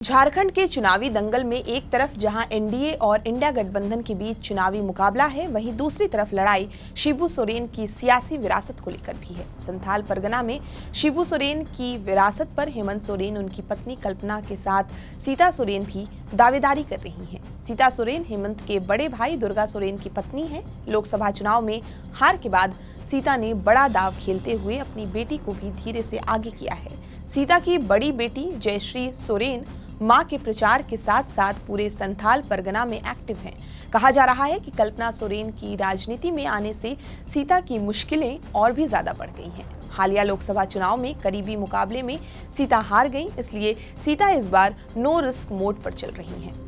झारखंड के चुनावी दंगल में एक तरफ जहां एनडीए और इंडिया गठबंधन के बीच चुनावी मुकाबला है, वहीं दूसरी तरफ लड़ाई शिबू सोरेन की सियासी विरासत को लेकर भी है। संथाल परगना में शिबू सोरेन की विरासत पर हेमंत सोरेन, उनकी पत्नी कल्पना के साथ सीता सोरेन भी दावेदारी कर रही हैं। सीता सोरेन हेमंत के बड़े भाई दुर्गा सोरेन की पत्नी है। लोकसभा चुनाव में हार के बाद सीता ने बड़ा दांव खेलते हुए अपनी बेटी को भी धीरे से आगे किया है। सीता की बड़ी बेटी जयश्री सोरेन मां के प्रचार के साथ साथ पूरे संथाल परगना में एक्टिव हैं। कहा जा रहा है कि कल्पना सोरेन की राजनीति में आने से सीता की मुश्किलें और भी ज्यादा बढ़ गई हैं। हालिया लोकसभा चुनाव में करीबी मुकाबले में सीता हार गई, इसलिए सीता इस बार नो रिस्क मोड पर चल रही हैं।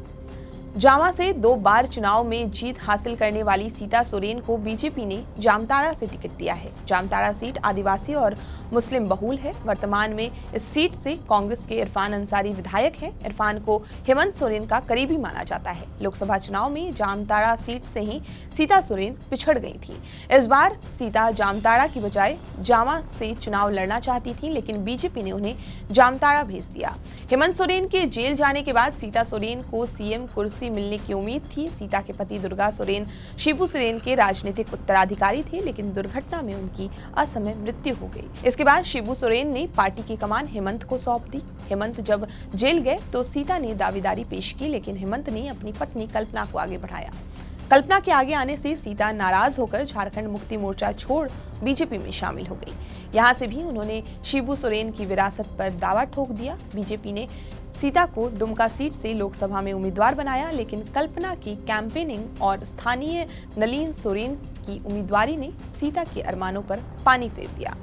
जामा से 2 बार चुनाव में जीत हासिल करने वाली सीता सोरेन को बीजेपी ने जामताड़ा से टिकट दिया है। जामताड़ा सीट आदिवासी और मुस्लिम बहुल है। वर्तमान में इस सीट से कांग्रेस के इरफान अंसारी विधायक हैं। इरफान को हेमंत सोरेन का करीबी माना जाता है। लोकसभा चुनाव में जामताड़ा सीट से ही सीता सोरेन पिछड़ गई थी। इस बार सीता जामताड़ा की बजाय जामा से चुनाव लड़ना चाहती थी, लेकिन बीजेपी ने उन्हें जामताड़ा भेज दिया। हेमंत सोरेन के जेल जाने के बाद सीता सोरेन को सीएम कुर्सी मिलने की उम्मीद थी। सीता के पति दुर्गा सोरेन शिबू सोरेन के राजनीतिक उत्तराधिकारी थे, लेकिन दुर्घटना में उनकी असमय मृत्यु हो गई। इसके बाद शिबू सोरेन ने पार्टी की कमान हेमंत को सौंप दी। हेमंत जब जेल गए तो सीता ने दावेदारी पेश की, लेकिन हेमंत ने अपनी पत्नी कल्पना को आगे बढ़ाया। कल्पना के आगे आने से सीता नाराज होकर झारखंड मुक्ति मोर्चा छोड़ बीजेपी में शामिल हो गई। यहां से भी उन्होंने शिबू सोरेन की विरासत पर दावा ठोक दिया। बीजेपी ने सीता को दुमका सीट से लोकसभा में उम्मीदवार बनाया, लेकिन कल्पना की कैंपेनिंग और स्थानीय नलीन सोरेन की उम्मीदवारी ने सीता के अरमानों पर पानी फेर दिया।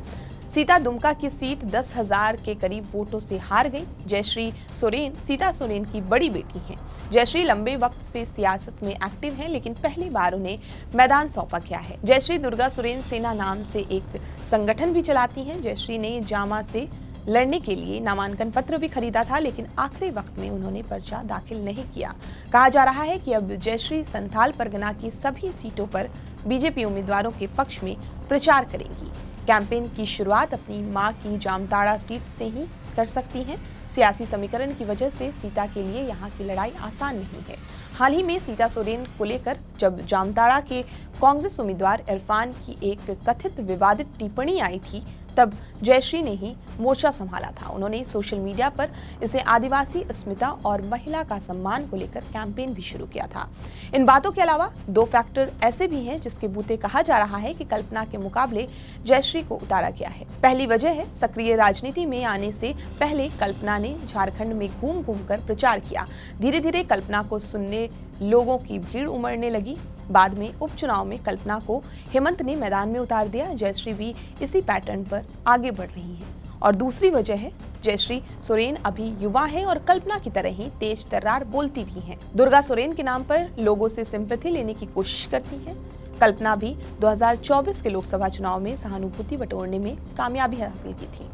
सीता दुमका की सीट 10,000 के करीब वोटों से हार गई। जयश्री सोरेन सीता सोरेन की बड़ी बेटी हैं। जयश्री लंबे वक्त से सियासत में एक्टिव हैं, लेकिन पहली बार उन्हें मैदान सौंपा गया है। जयश्री दुर्गा सोरेन सेना नाम से एक संगठन भी चलाती हैं। जयश्री ने जामा से लड़ने के लिए नामांकन पत्र भी खरीदा था, लेकिन आखिरी वक्त में उन्होंने पर्चा दाखिल नहीं किया। कहा जा रहा है कि अब जयश्री संथाल परगना की सभी सीटों पर बीजेपी उम्मीदवारों के पक्ष में प्रचार करेंगी। कैंपेन की शुरुआत अपनी मां की जामताड़ा सीट से ही कर सकती हैं। सियासी समीकरण की वजह से सीता के लिए यहां की लड़ाई आसान नहीं है। हाल ही में सीता सोरेन को लेकर जब जामताड़ा के कांग्रेस उम्मीदवार इरफान की एक कथित विवादित टिप्पणी आई थी, तब जयश्री ने ही मोर्चा संभाला था। उन्होंने सोशल मीडिया पर इसे आदिवासी अस्मिता और महिला का सम्मान को लेकर कैंपेन भी शुरू किया था। इन बातों के अलावा 2 फैक्टर ऐसे भी हैं जिसके बूते कहा जा रहा है कि कल्पना के मुकाबले जयश्री को उतारा गया है। पहली वजह है, सक्रिय राजनीति में आने से पहले कल्पना ने झारखंड में घूम घूम कर प्रचार किया। धीरे धीरे कल्पना को सुनने लोगों की भीड़ उमड़ने लगी। बाद में उपचुनाव में कल्पना को हेमंत ने मैदान में उतार दिया। जयश्री भी इसी पैटर्न पर आगे बढ़ रही है। और दूसरी वजह है, जयश्री सोरेन अभी युवा है और कल्पना की तरह ही तेज तर्रार बोलती भी हैं। दुर्गा सोरेन के नाम पर लोगों से सिंपैथी लेने की कोशिश करती हैं। कल्पना भी 2024 के लोकसभा चुनाव में सहानुभूति बटोरने में कामयाबी हासिल की थी।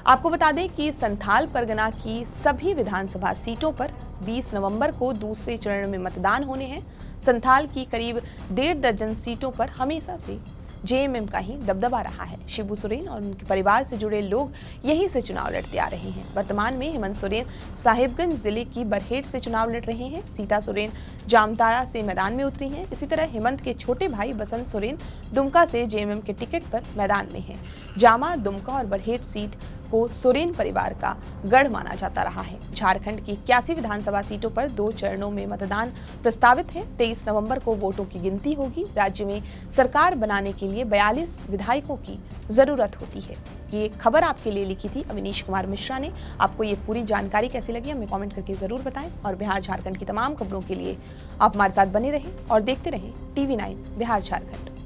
आपको बता दें कि संथाल परगना की सभी विधानसभा सीटों पर 20 नवंबर को दूसरे चरण में मतदान होने हैं। संथाल की करीब 1.5 दर्जन सीटों पर हमेशा से जेएमएम का ही दबदबा रहा है। शिबू सोरेन और उनके परिवार से जुड़े लोग यहीं से चुनाव लड़ते आ रहे हैं। वर्तमान में हेमंत सोरेन साहिबगंज जिले की बरहेट से चुनाव लड़ रहे हैं। सीता सोरेन जामताड़ा से मैदान में उतरी हैं। इसी तरह हेमंत के छोटे भाई बसंत सोरेन दुमका से जेएमएम के टिकट पर मैदान में हैं। जामा, दुमका और बरहेट सीट को सोरेन परिवार का गढ़ माना जाता रहा है। झारखंड की 81 विधानसभा सीटों पर 2 चरणों में मतदान प्रस्तावित है। 23 नवंबर को वोटों की गिनती होगी। राज्य में सरकार बनाने के लिए 42 विधायकों की जरूरत होती है। ये खबर आपके लिए लिखी थी अविनीश कुमार मिश्रा ने। आपको ये पूरी जानकारी कैसी लगी हमें कमेंट करके जरूर बताएं, और बिहार झारखंड की तमाम खबरों के लिए आप हमारे साथ बने रहें और देखते रहें TV9 बिहार झारखंड।